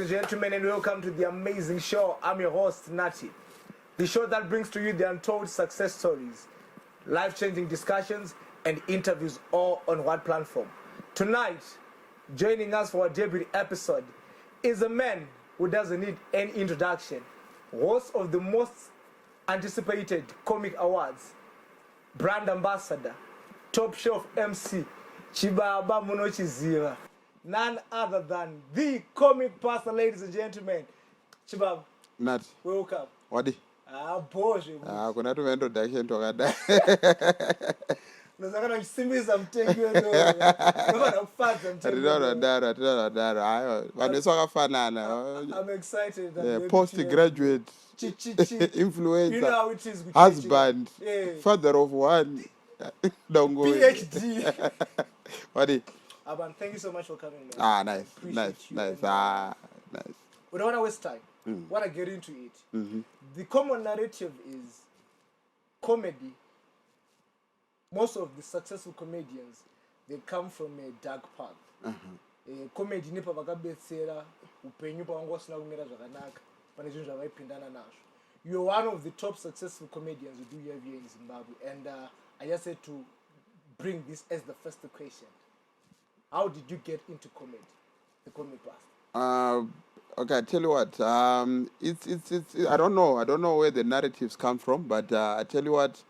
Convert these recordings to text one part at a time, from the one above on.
and gentlemen, and welcome to The Amazing Show. I'm your host, Nati. The show that brings to you the untold success stories, life-changing discussions, and interviews, all on one platform. Tonight, joining us for our debut episode is a man who doesn't need any introduction, host of the most anticipated comic awards, brand ambassador, top shelf MC, Chibaba Munochiziva. None other than the comic pastor, ladies and gentlemen. Chibab. Nat. Welcome. Wadi. Bože. Kuna tu introduction to kada. Nazakana kusimbiza mtengo ndio. Nobana kufaza mtengo. Dara. Vanhu vakafanana. I'm excited. Postgraduate. Influencer. You know how it is. Husband. Father of one. Don't go. PhD. Wadi. Aban, thank you so much for coming. Man. Nice. Nice. We don't want to waste time. Want to get into it. Mm-hmm. The common narrative is comedy. Most of the successful comedians, they come from a dark path. Comedy nipa vakabetsera upenyu pavangosina kumira zvakanaka pane zvinhu zvavaipindana nazvo. You're one of the top successful comedians we do have here in Zimbabwe, and I just said to bring this as the first question. How did you get into comedy, the comic path? Okay, I tell you what. It's I don't know where the narratives come from, but I tell you what.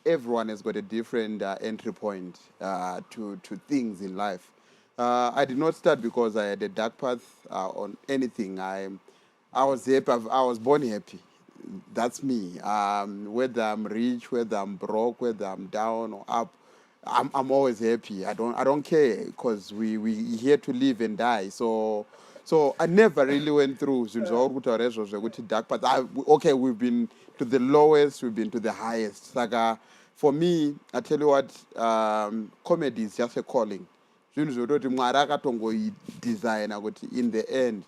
Everyone has got a different entry point to things in life. I did not start because I had a dark path on anything. I was happy. I was born happy. That's me. Whether I'm rich, whether I'm broke, whether I'm down or up, I'm always happy. I don't care because we here to live and die. So I never really went through dark path. Okay, we've been to the lowest, we've been to the highest. Like, for me, I tell you what, comedy is just a calling. In the end,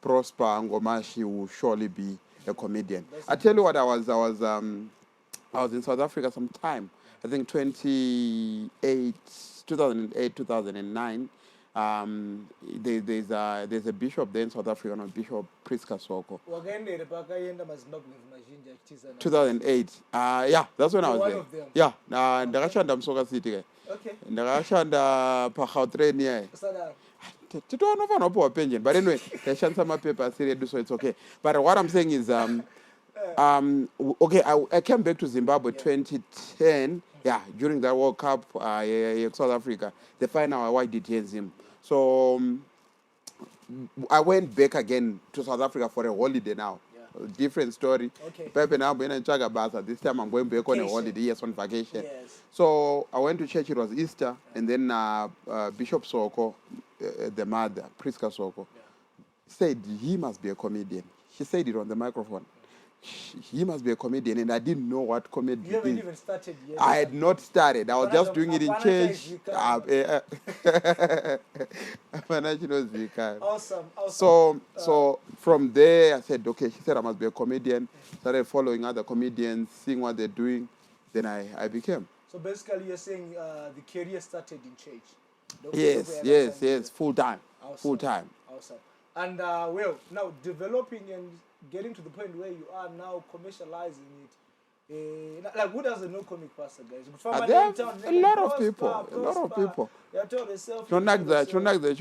Prosper Ngomashi will surely be a comedian. I tell you what, I was in South Africa some time. I think 2008, 2009. There's a bishop there in South Africa, Bishop Priska Soko. 2008. Yeah, that's when I was there. Them. Yeah, ndakashanda Msoka City. Okay. Ndakashanda pa-Gautrain here. Titonofanwa power pension, but anyway, ndashandisa mapepa serious, so it's okay. But what I'm saying is okay, I came back to Zimbabwe 2010. Yeah, during that World Cup, South Africa, the final I did him. So I went back again to South Africa for a holiday now. Yeah. Different story. Okay. This time I'm going back on a holiday, yes, on vacation. Yes. So I went to church, it was Easter, and then Bishop Soko, the mother, Priska Soko, said he must be a comedian. She said it on the microphone. He must be a comedian, and I didn't know what comedy is. You haven't even started yet. I had not started. I was just doing it in church. Awesome. So from there, I said, okay, she said I must be a comedian. Started following other comedians, seeing what they're doing. Then I became. So basically, you're saying the career started in church. Yes, full time. Awesome. Full time. Awesome. And now developing and getting to the point where you are now commercializing it. Like, who doesn't know comic pastor, guys? There are a lot of people. They are told themselves. Don't like that. You're not going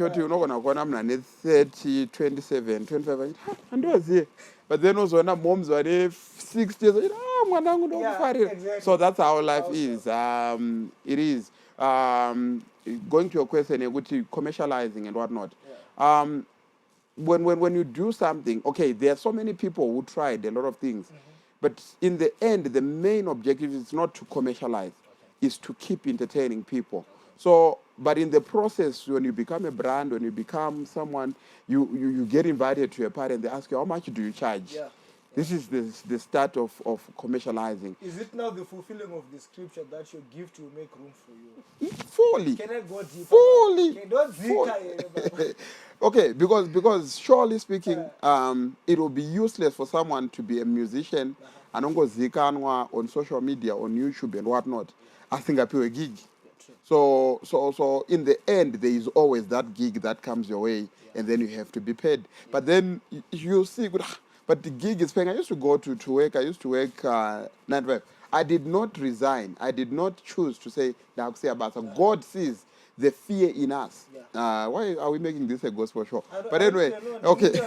to 30, 27, 25. And was here. But then also, when moms were 60 years old, exactly. So that's how life is. It is. Going to your question, commercializing and whatnot. Yeah. When you do something, okay, there are so many people who tried a lot of things. But in the end, the main objective is not to commercialize, is to keep entertaining people. So, but in the process, when you become a brand, when you become someone, you get invited to a party and they ask you, how much do you charge? Yeah. This is the start of commercializing. Is it now the fulfilling of the scripture that your gift will make room for you? Fully. Can I go deeper? Fully. Don't fully. Okay, because surely speaking, it will be useless for someone to be a musician and on social media, on YouTube and whatnot. I think I pay a gig. So in the end, there is always that gig that comes your way, and then you have to be paid. But then you see, but the gig is paying. I used to go to work. I used to work 9 to 5. I did not resign. I did not choose to say, God sees the fear in us. Why are we making this a gospel show? But anyway, okay.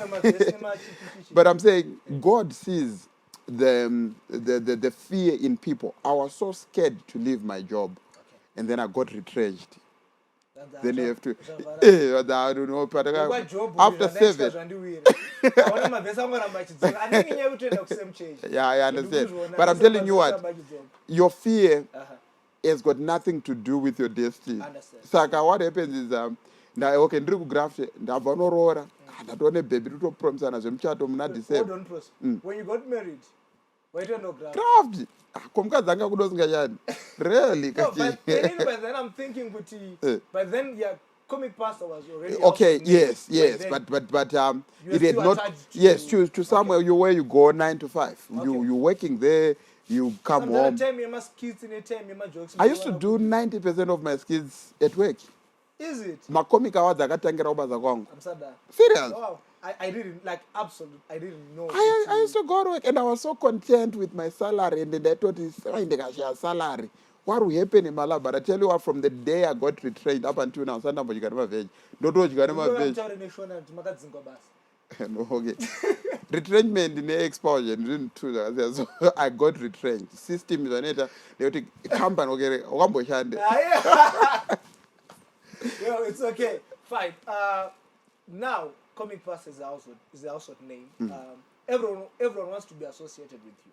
But I'm saying God sees the fear in people. I was so scared to leave my job, and then I got retrenched. Then you have to, I don't know, but after 7. Yeah, I understand. But I'm telling you what, your fear has got nothing to do with your destiny. Saka, what happens is, okay, ndiri kugraph ndabva norora ndatoone bhebhi ritopromisana zvemuchato muna December. When you got married, why don't you graph? Graft. Komukadzi anga kudosingachani. Really? No, but then I'm thinking, but then yeah, comic pastor was already okay, yes, but it had not. Yes, to somewhere where you go 9 to 5. You working there. You come home. I used to do 90% of my skills at work. Is it? Macomic awards akatangira ubaza kwangu. I'm Serious? Wow. I didn't, like, absolutely, I didn't know. I used to go to work and I was so content with my salary, and then I thought, it's salary. What will happen in my life? But I tell you what, from the day I got retrained up until now, sometimes you never veg. Don't know you never veg. No, okay. Retrenchment in the exposure, so I got retrenched. System is on it. They take company, okay, Yo, it's okay. Fine. Now, Comic Pass is the household name. Everyone wants to be associated with you.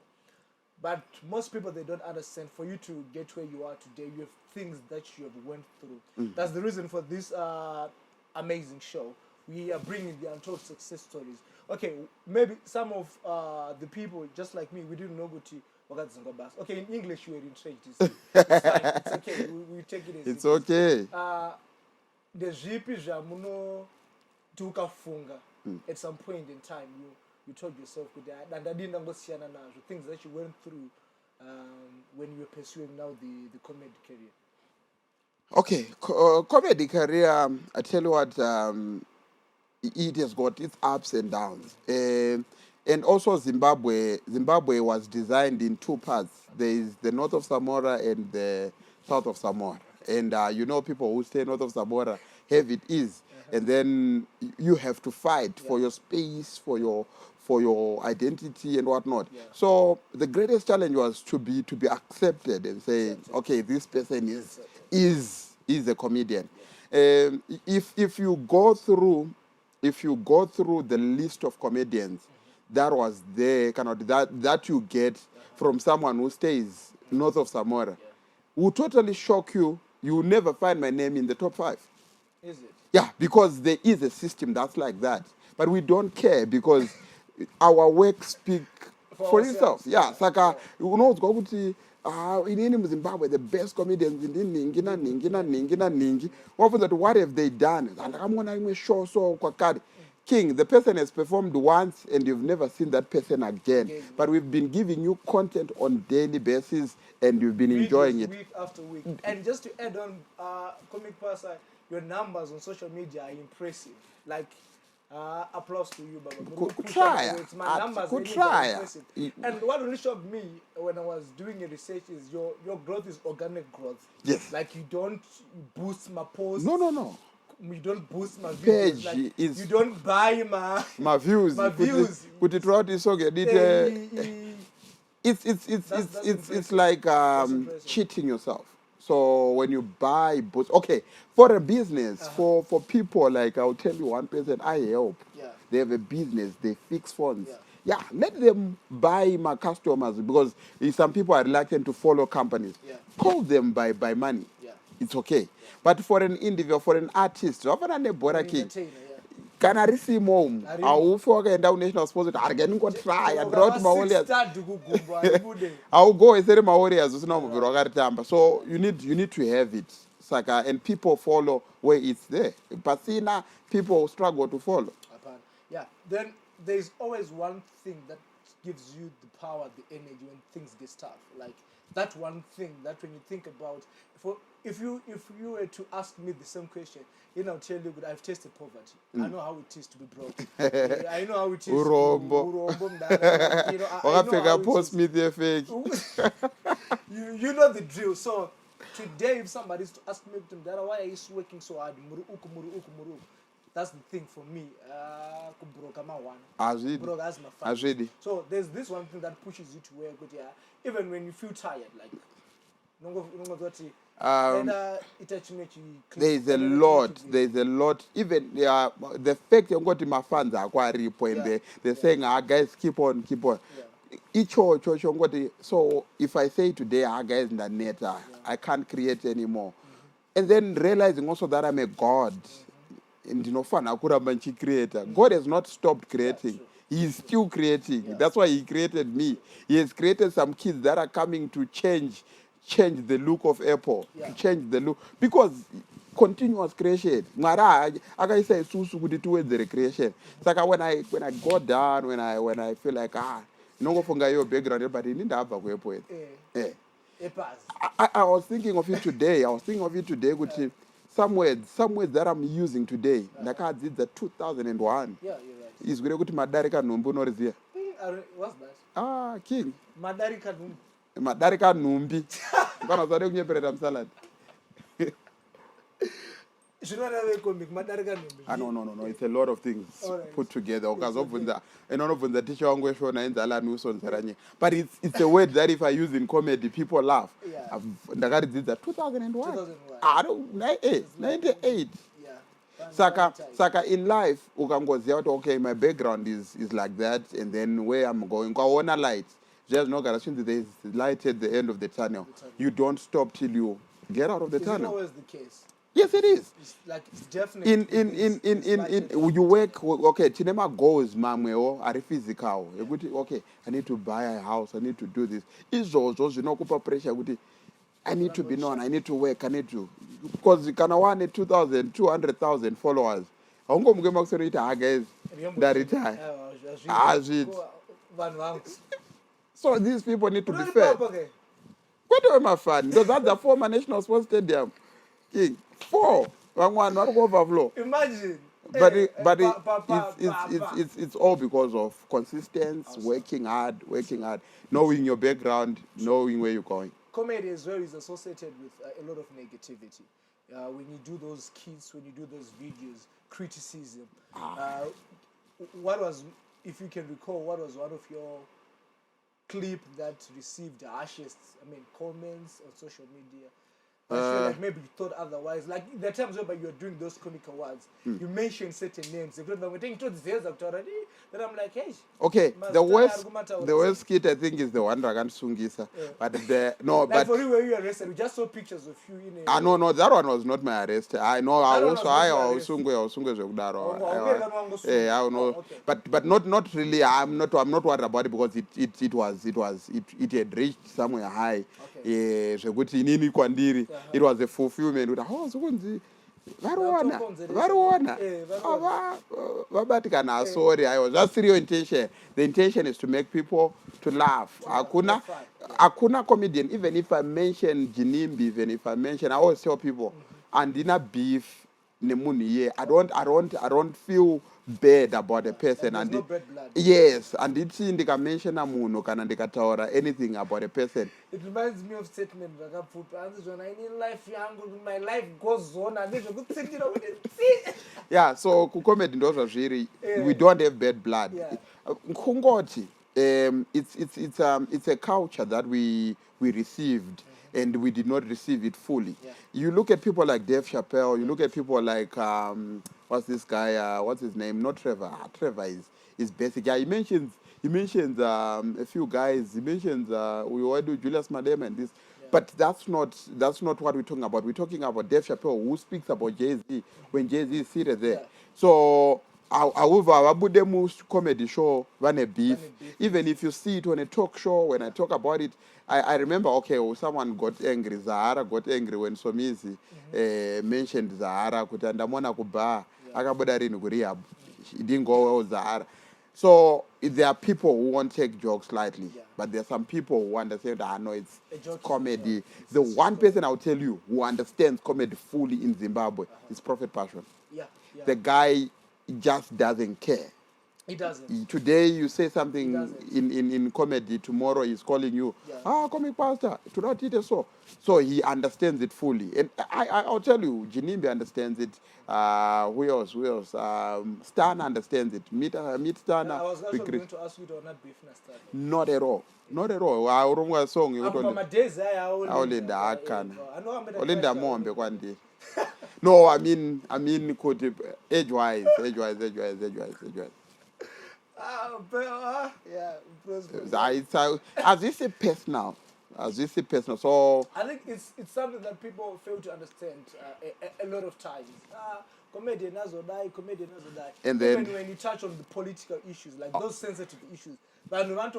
But most people, they don't understand. For you to get where you are today, you have things that you have went through. That's the reason for this amazing show. We are bringing the untold success stories. Okay, maybe some of the people, just like me, we didn't know Guti Wakadzingobas. Okay, in English, you were entrenched. It's fine. It's okay. We take it as it's okay. The zvipi zvamuno tukafunga at some point in time you told yourself things that you went through when you were pursuing now the comedy career. Okay, comedy career, I tell you what, it has got its ups and downs. And also Zimbabwe was designed in 2 parts. There is the north of Samora and the south of Samora. And people who stay north of Samora have it easy. And then you have to fight for your space, for your identity and whatnot. So the greatest challenge was to be accepted and say, okay, this person is a comedian. If you go through the list of comedians that was there, kind of that you get from someone who stays north of Samora, will totally shock you. You will never find my name in the top 5. Is it? Yeah, because there is a system that's like that. But we don't care because our work speak for itself. Yeah, Saka, you know, it's going to in Zimbabwe, the best comedians in Ningi. What have they done? And I'm going to show so King, the person has performed once and you've never seen that person again. But we've been giving you content on daily basis and you've been enjoying it. Week after week. And just to add on, Comic Pass, your numbers on social media are impressive. Like, applause to you, Baba. Could try. My numbers are impressive. And what really shocked me when I was doing a research is your growth is organic growth. Yes. Like, you don't boost my posts. No. You don't boost my page videos. Like, is you don't buy my views. My views. Put it right is okay. It's like cheating yourself. So when you buy books, okay, for a business, for people, like I'll tell you one person I help. They have a business, they fix phones. Yeah, let them buy my customers because some people are reluctant to follow companies. Call them by money. It's okay. But for an individual, for an artist, can I receive more? I will forget down national sports. I can go try and draw to my warriors. I will go and say my warriors. So you need to have it, Saka, and people follow where it's there. But see now, people struggle to follow. Yeah. Then there is always one thing that gives you the power, the energy when things get tough. Like that one thing that when you think about, if you were to ask me the same question, I'll tell you that I've tasted poverty. I know how it is to be broke. I know how it is Urombo. urombo mdala. Like, I know how it is. Smith effect. You know the drill. So today, if somebody is to ask me, why are you working so hard? Muru uku, muru uku, muru uku. That's the thing for me. So there's this one thing that pushes you to work, but even when you feel tired, like there's a lot. Even the fact you got my fans are quite and they're saying, guys, keep on. So if I say today, guys, in the net, I can't create anymore. And then realizing also that I'm a God. And creator. God has not stopped creating. He is still creating. That's why he created me. He has created some kids that are coming to change the look of Apple, to change the look, because continuous creation. Mara, I say susu towards the recreation. It's like when I go down, when I feel like no funga your background, but in the I was thinking of it today. With some words that I'm using today. Ndaka did the 2001. Yeah, you're right. Is going to Madarika Numbu Norizia. What's that? King. Madarika Numbi. Madarika Numbi. Salad. You should not have a comic. Madarika Numbi. No. It's a lot of things put together. But it's a word that if I use in comedy, people laugh. Ndaka did the 2001. 2001. 98. Saka in life, okay, my background is like that, and then where I'm going, I want a light. There's no guarantee that there's light at the end of the tunnel. You don't stop till you get out of the tunnel. It's always the case. Yes, it is. It's definitely you work, okay, Chinema goes, mamweo, are physical. Okay, I need to buy a house, I need to do this. It's also, pressure. I need to be known, I need to work, I need to. Because you can want 2,000, 200,000 followers. I'm going to get guys that retire. So these people need to be fed. What do my fan? Because that's the former National Sports Stadium. King, 4. One not overflow. Imagine. But it's all because of consistency, working hard, knowing your background, knowing where you're going. Comedy as well is associated with a lot of negativity. When you do those skits, when you do those videos, criticism. What was, if you can recall, what was one of your clip that received the harshest, comments on social media? I feel like maybe you thought otherwise. Like the times where you were doing those comic awards, you mentioned certain names. Then I'm like, hey. Okay, the worst skit I think is the one Dragan Sungisa. But for you where you arrested, we just saw pictures of you in a. No, that one was not my arrest. I know. I know. But not really. I'm not worried about it because it had reached somewhere high. It was a fulfillment. Sorry, I was just real intention. The intention is to make people to laugh. Akuna comedian, even if I mention Jinimbi, even if I mention, I always tell people, and in a beef, I don't feel bad about a person. And no bad blood. Yes, and it's in the mention anything about a person. It reminds me of statement when I need life, my life goes on, and yeah, so comedy we don't have bad blood. It's a culture that we received. And we did not receive it fully. You look at people like Dave Chappelle. You look at people like what's this guy? What's his name? Not Trevor. Trevor is basic. Yeah, he mentions a few guys. He mentions we want to do Julius Malema and this. But that's not what we're talking about. We're talking about Dave Chappelle, who speaks about Jay-Z when Jay-Z is seated there. So however, most comedy show run a beef. Even if you see it on a talk show, when I talk about it, I remember, someone got angry. Zahara got angry when Somizi mentioned Zahara. Kutandamona kuba, akaboda rini kurehab. He didn't go well with Zahara. So there are people who won't take jokes lightly, Yeah. but there are some people who understand that no, it's A joke is a comedy. joke. The It's one just person I'll tell you who understands comedy fully in Zimbabwe is Prophet Passion. Yeah, yeah. The guy just doesn't care. He doesn't. Today you say He something doesn't. in comedy, tomorrow he's calling you, Yeah. comic pastor, to not eat a so. So he understands it fully. And I'll tell you, Jinimbi understands it. Who else? Who else? Stan understands it. Meet Stana. I was actually going to ask you to not beef Nastan. Not at all. Not at all. I wrong song. You I'm my days I Olinda akana. I know I'm Olinda mombe kwandi. No, I mean, could age-wise. Yeah, As this a personal. So I think it's something that people fail to understand a lot of times. Comedian nazo die. And then even when you touch on the political issues, like those sensitive issues, but you know,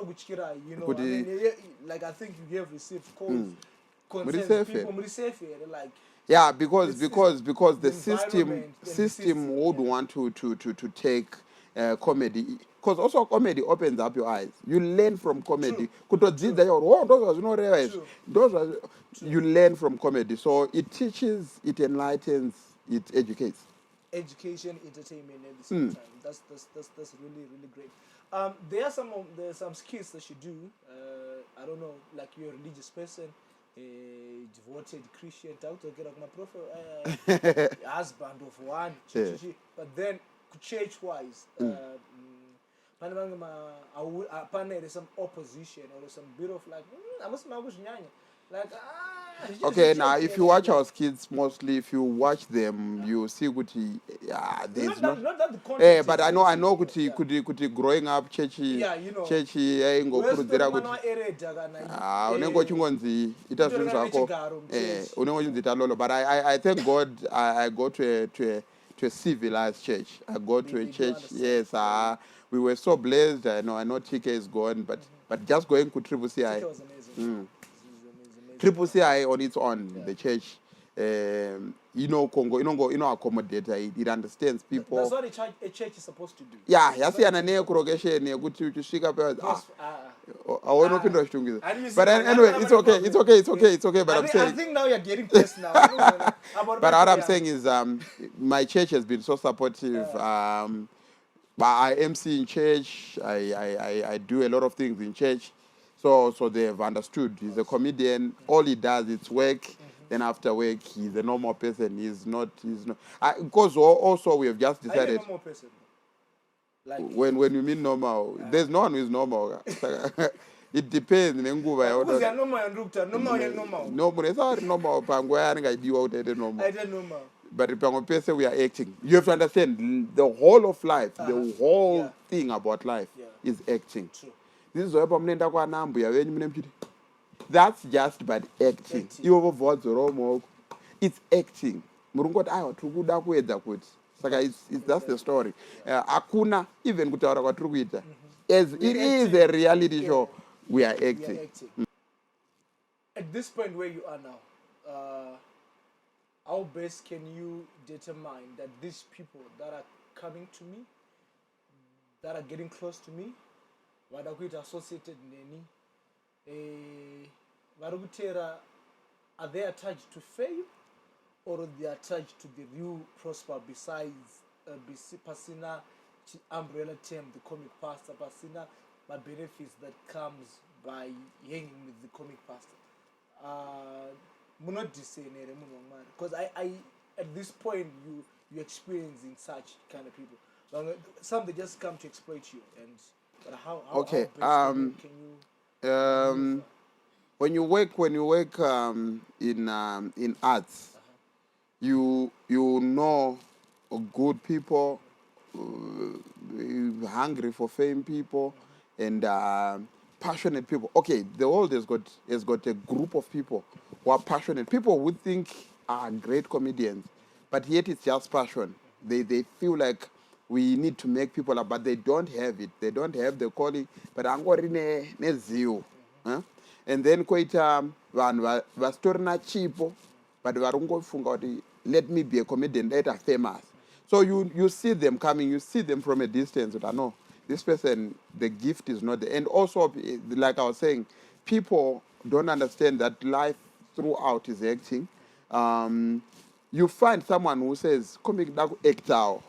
Could I mean, like I think you have received calls, concerns people, like yeah, because it's the system environment would want to take comedy, because also comedy opens up your eyes. You learn from comedy. Those was not realize. You learn from comedy. So it teaches, it enlightens, it educates. Education, entertainment at the same time. That's really great. There are some skills that you do. I don't know, like you're a religious person, a devoted Christian, husband of one, but then church wise, there's some opposition or some bit of like, like okay, now if you watch our kids mostly, if you watch them, you see Guti. There's not that the content. but I know Guti could growing up churchy. You know. Churchy, unengo chingonzi ita zvinhu zvako unengo chinzita lolo. But I thank God I go to a civilized church. I go to a church. Yes, we were so blessed. I know TK is gone, but just going to Triple CI. TK was amazing. Triple CI on its own, the church, Congo, accommodate it understands people. That's what a church is supposed to do. Yeah, yasiyana nekurogation yekuti uchisvika pa awona kupindwa chitungwizo. But anyway, it's okay. But I'm saying, I think now you're getting pissed now. But what I'm saying is, my church has been so supportive. I MC in church. I do a lot of things in church. So they've understood. He's a comedian. All he does is work. Then after work, he's a normal person. He's not. Because also we have just decided. Are you a normal person? Like when you mean normal, there's no one who is normal. It depends. Normal. But we are acting. You have to understand the whole of life, the whole thing about life is acting. True. This is that's just but acting. It's acting. That's the story. Akuna even kutaura kwatiri kuita. As it is a reality show, we are acting. At this point where you are now, how best can you determine that these people that are coming to me, that are getting close to me, vadakuita associated neni, varikutera, are they attached to fame or they are attached to the real prosper besides pasina umbrella term, the comic pastor, pasina my benefits that comes by hanging with the comic pastor? Because I at this point you experiencing such kind of people. Some they just come to exploit you, and but how okay can you when you work in arts, you know good people, hungry for fame people, and passionate people. Okay, the world has got a group of people who are passionate. People who think are great comedians, but yet it's just passion. They feel like we need to make people up, but they don't have it. They don't have the calling. But angori ne zeal. And then koita vanhu vastorina chipo, but varungofunga kuti let me be a comedian, later famous. So you see them coming, you see them from a distance. No, this person, the gift is not there. And also, like I was saying, people don't understand that life throughout is acting. You find someone who says, "Come act out."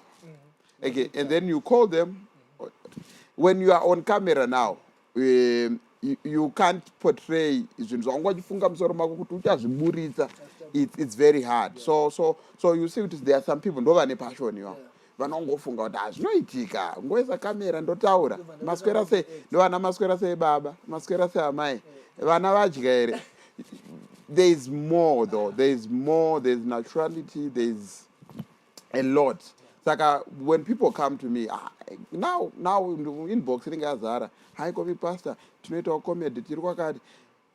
Okay, and then you call them. When you are on camera now, you can't portray it's very hard. So you see there are some people ndova nepassion iwa vanongofunga kuti zvinoitika ngoisa kamera ndotaura maswera sei ndovana maswera sei baba maswera sei amai vana vadya here. There is more though, there's naturality, there's a lot. Saka when people come to me now inbox inenge yazara hi copy pastor tinoitawo comedy tiri kwakati.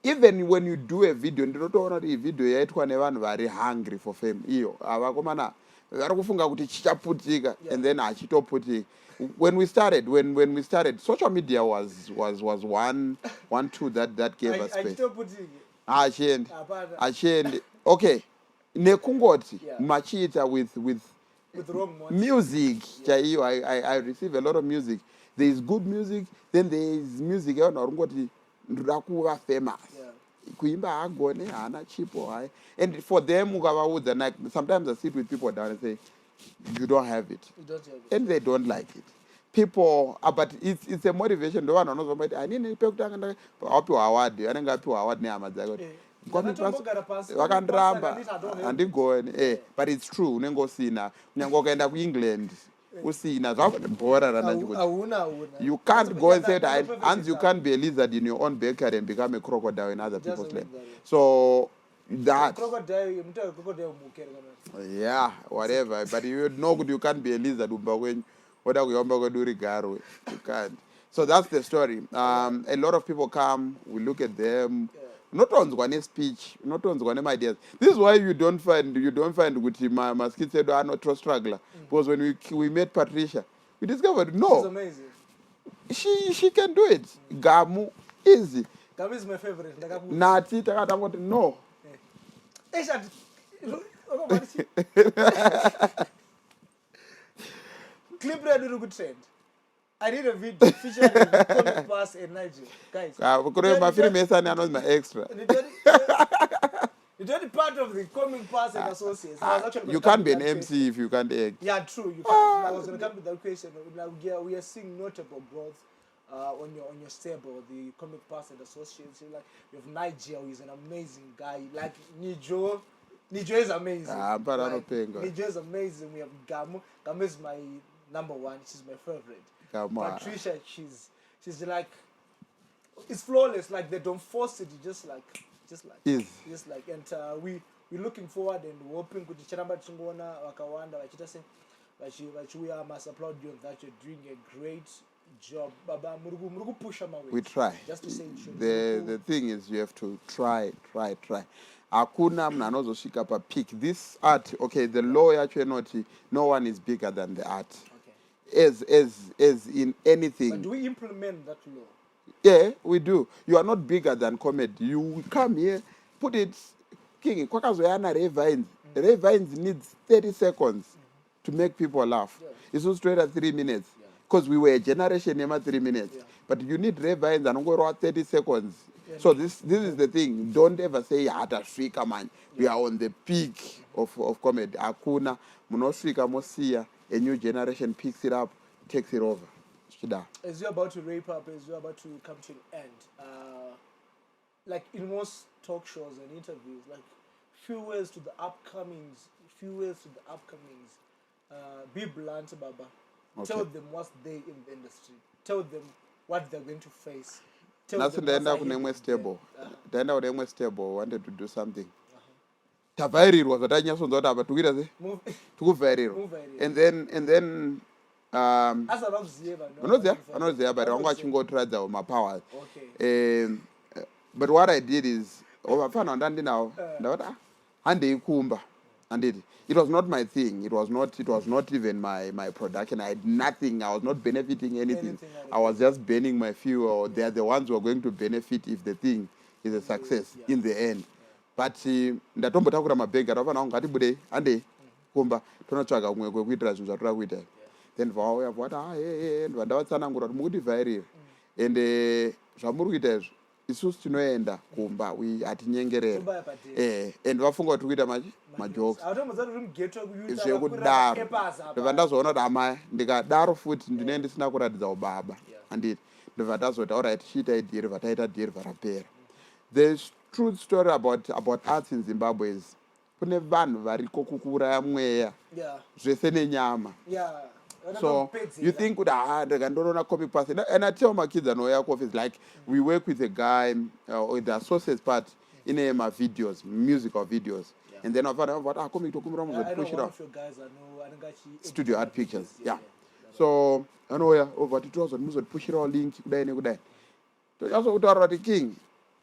Even when you do a video ndinotoona kuti video yaitwa nevanhu vari hungry for fame iyo avakomana vari kufunga kuti chichaputika and then hachitoputika. When we started social media was one tool that gave us space. Achiendi okay nekungoti machiita with music chaiyo. I receive a lot of music. There is good music, then there is music yavanhu vari kungoti ndoda kuva famous kuimba hagone hana chipo hai. And for them ukavaudza, like sometimes I sit with people down and say you don't have it, and they don't like it. People but it's a motivation. Ndo vanhu vanozomba kuti hanini pekutanga wapiwa award anenge apiwa award nehama dzake vakandiramba handigoni but it's true. Unenge usina kunyange ukaenda kuengland usina zvabhora rana. You can't go and say that you can't be a lizard in your own bakery and become a crocodile in other people's land. So that yeah, whatever, but you know you can't be a lizard when you can't. So that's the story. A lot of people come, we look at them. Not on one speech, not on one ideas. This is why you don't find with my kids said are not trust struggler. Because when we met Patricia, we discovered no. It's amazing. She can do it. Gamu easy. Gamu is my favorite. Nati takata no. Clip ready to good trend. I need a video featuring comic pass in Nigeria. Guys. My film is my extra. It's only part of the comic pass and associates. You can't be an MC if you can't act. Yeah, true. You can't. I was going to come with that question. We are seeing notable growth on your stable, the comic pass and associates. Like you have Nigeria, who is an amazing guy. Like Nijo is amazing. Nijo is amazing. We have Gamu. Gamu is my number one. She's my favorite. Patricia, she's like, it's flawless. Like they don't force it. Just like, and we're looking forward and hoping kuti chiramba chingona wakawanda vachita se vachiuya must applaud you that you're doing a great job. Baba muri kupusha mawe. We try. Just to say the thing is you have to try. Hakuna mna anozosvika pa peak. This art, okay, the law yacho not no one is bigger than the art. As in anything. But do we implement that law? Yeah, we do. You are not bigger than comedy. You come here, put it. King, Kwakazoyana Ray Vines. Ray Vines needs 30 seconds to make people laugh. It's not straight at 3 minutes. Because we were a generation never 3 minutes. But you need Ray Vines and go around 30 seconds. So this is the thing. Don't ever say Hatafrika man. We are on the peak of comedy. Akuna, Munosrika Mosia. A new generation picks it up, takes it over. As you're about to wrap up, as you're about to come to an end, like in most talk shows and interviews, like few words to the upcomings. Be blunt, Baba. Okay. Tell them what's they in the industry. Tell them what they're going to face. That's the end of stable. The end of stable wanted to do something. Tavairiro zvatanyasonzwa apa tukuita tukuvairiro and then vanoziva but vanga vachingotiradzawo mapowers. But what I did is vapfanwa ndandinawo ndavati handei kumba handiti. It was not my thing. It was not even my production. I had nothing. I was not benefiting anything. I was just burning my fuel. They are the ones who are going to benefit if the thing is a success in the end. But ndatombotakura mabhegi atafana kuti ngatibude ande kumba tonotsvaga kumwe kwekuitira zvinhu zvatira kuita. then vauya vati ndibva ndavatsanangura kuti mukuti vhairiri ende zvamuri kuita izvi isusu tinoenda kumba hatinyengereri and vafunga kuti kuita majokes zvekudaro ndibva ndazoona kuti amai ndikadaro futi ndinenge ndisina kuratidza ubaba handiti ndibva ndazoti alright chiitai dhirivha taita dhirivha rapera. The truth story about arts in Zimbabwe is kune vanhu variko kukuuraya mweya zvese nenyama. So you think ndakandorona comic person, and I tell my kids I know office like we work with a guy with the associates part in my videos, musical videos, and then I found out comic to come around push it out. Studio art pictures, yeah. So I know over to us and push it all link kudai. So that's what we are the king.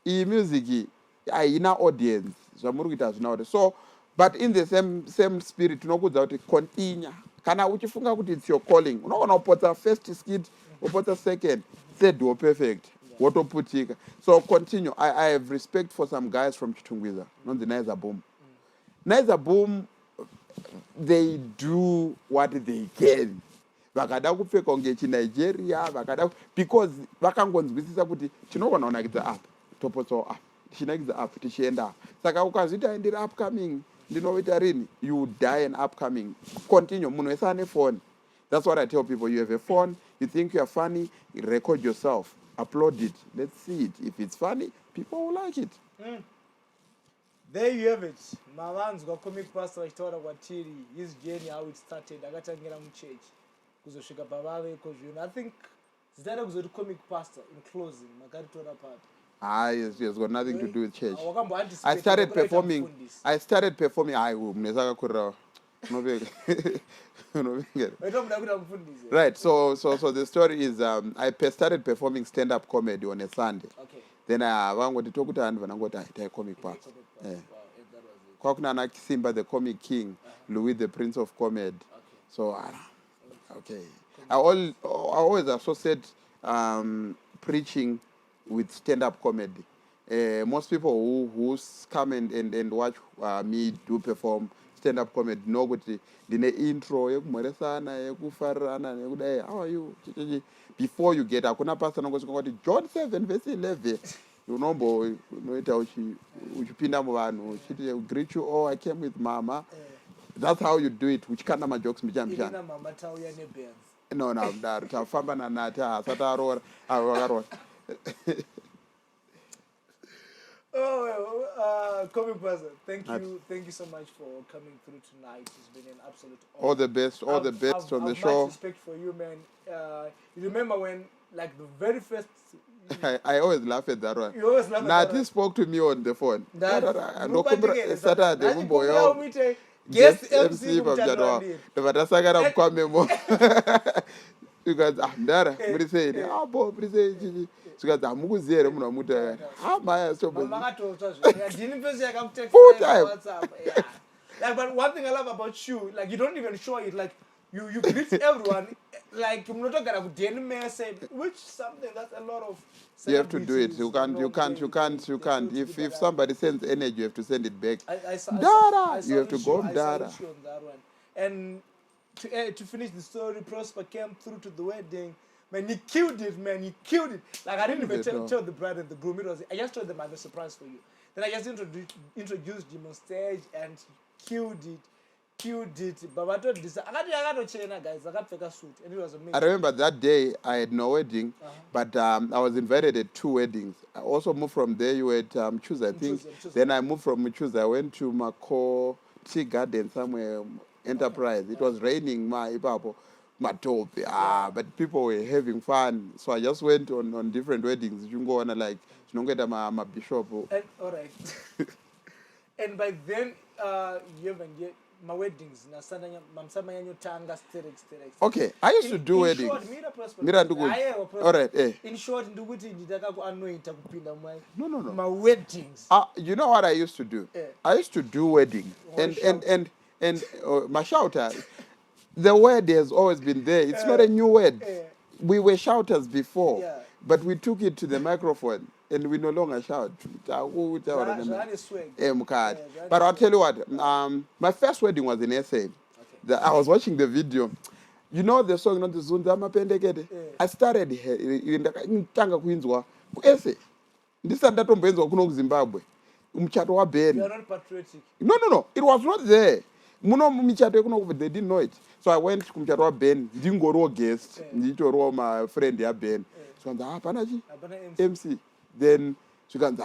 E music ina audience zvamurikuita zvinawo. So but in the same spirit tinokudza kuti continue kana uchifunga kuti it's your calling unoona upotsa first skit upotsa second third wo perfect wotoputika. So continue. I have respect for some guys from Chitungwiza, not the Niza Boom. Niza Boom, they do what they can. Vakada kupfeka kunge chiNigeria because vakangonzwisisa kuti chinogona kunakidza apa topotsawo apa tichinakidza apa tichienda apa saka ukazvita ndiri upcoming ndinoita rini you die an upcoming. Continue. Munhu wese ane phone. That's what I tell people. You have a phone, you think you are funny, record yourself, upload it, let's see it. If it's funny, people will like it. There you have it. Mavan's got comic pastor Victoria Watiri, his journey, how it started. Agatangira mu church. Kuzosvika pavave kozvino. I think zitara kuzoti comic pastor in closing. Magari tora part. Yes, it's got nothing to do with church. I started performing. Right. So the story is I started performing stand-up comedy on a Sunday. Okay. Then I went to talk to a comic part. Kwakuna Simba, the comic king, Louis, the prince of comedy. So okay. I always associate preaching with stand-up comedy. Most people who come and watch me do perform stand-up comedy know kuti ndine intro yekumhoresana yekufarirana nekudai how are you before you get hakuna pastor nongosvika kuti John 7:11 unoita uchipinda muvanhu uchiti greet you all I came with mama. That's how you do it uchikanda majokes mbichana no mdaro tafamba nanati asati arora akarora. Comic Brother, thank you so much for coming through tonight. It's been an absolute honor. All the best on the show. Much respect for you, man. You remember when, like, the very first... I always laugh at that one. You always laugh at that one. He spoke to me on the phone. Saturday, guest MC Vatasakara mkwamemo. Because Dara, what is it? Bob, what is it? Because I'm Muzier, Munamuta. How my so full time. Like, but one thing I love about you, like, you don't even show it, like, you greet everyone, like, you're not talking about the message, which something that's a lot of. You have to do it. You can't. If somebody sends energy, you have to send it back. Dara, you have to go Dara. And to finish the story, Prosper came through to the wedding. Man, he killed it, man. He killed it. Like, I didn't even tell the bride and the groom. I just told them I have a surprise for you. Then I just introduced him on stage and killed it. But I told this, I got to China, guys. I got a suit, and it was amazing. I remember that day I had no wedding, but I was invited at 2 weddings. I also moved from there. You had Choose, I think. Then I moved from Choose. I went to Mako Tea Garden somewhere. Enterprise. It was raining, but people were having fun. So I just went on different weddings. You can go on like my bishop. And, all right. And by then, you haven't get my weddings. Okay, I used to do weddings. All right. In short, No. My weddings. You know what I used to do? I used to do weddings. And my shouter, the word has always been there. It's not a new word. We were shouters before, but we took it to the microphone and we no longer shout. But I'll tell you what, my first wedding was in SA. I was watching the video. You know the song inonzi Zunza Mapendekete? I started ndakatanga kuinzwa kuese. Ndisati ndatomboenzwa kuno kuZimbabwe. Muchato waBen. You are not patriotic. No. It was not there. Muno muchato ekuno they didn't know it. So I went kumuchato waBen. Ndingoriwo guest. Nditoriwo my friend yaBen. So nda hapana chi? MC. Then zvikanzi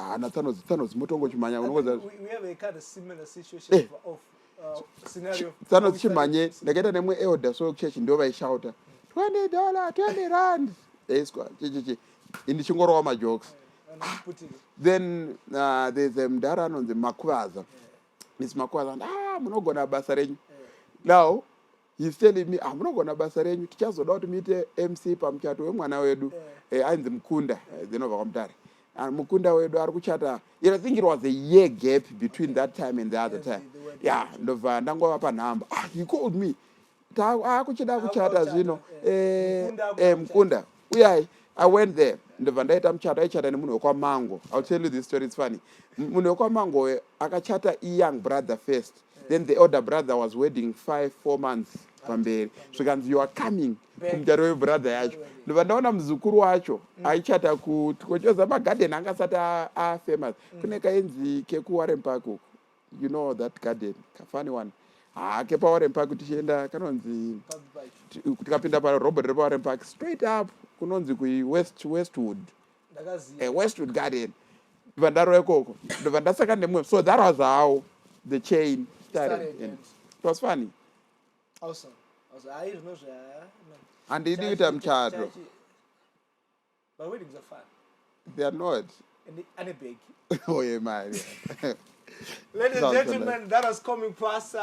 Tanozi motongo chimanya. We have a kind of similar situation of scenario. Tanozi chimanye. Ndakaita nemwe elder so church ndo vaishauta. $20, 20 rand. Eswa. Indichingorowa majokes. Then there's Mdara on the Makwaza. Miss Makwaza, munogona basa renyu. Now, he's telling me, munogona basa renyu. Tichazoda meet MC pamuchato wemwana wedu. Ainzi Mukunda, dzinobva kwaMutare. And Mukunda wedu ari kuchata. I think it was a year gap between that time and the other time. Yeah, ndobva ndangova panhamba. He called me. Kuchida kuchata zvino. Mukunda. Uyai. I went there. Ndobva ndaita muchato aichata nemunhu wekwaMango. I'll tell you this story, it's funny. Munhu wekwaMango akachata young brother first. Then the older brother was waiting 4 months pamberi. Zvikanzi you are coming kumuchato webrother yacho. Ndobva ndaona muzukuru wacho aichata kuchoza magarden anga asati famous. Kune kainzi kekuWarren Park. You know that garden, funny one. Kepa Warren Park tichienda kanonzi tikapinda parobot repaWarren Park straight up kunonzi Westwood. Westwood garden. Vandaro ekoko. Ndobva ndasaka nemwe. So that was how the chain started. And it was funny. Awesome. I don't know. And they did muchato. But weddings are fun. They are not. And a big. Oh yeah, man. Ladies and gentlemen, that was coming past.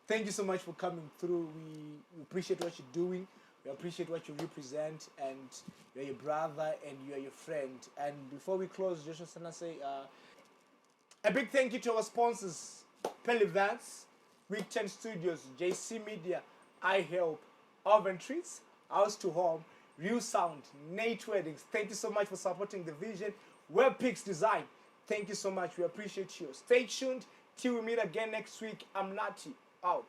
Thank you so much for coming through. We appreciate what you're doing. We appreciate what you represent, and you're your brother and you're your friend. And before we close, just want to say a big thank you to our sponsors: Pelly Vance, Week 10 Studios, JC Media, iHelp, Oven Treats, House to Home, Real Sound, Nate Weddings. Thank you so much for supporting the vision. WebPix Design. Thank you so much. We appreciate you. Stay tuned till we meet again next week. I'm Nati. Out.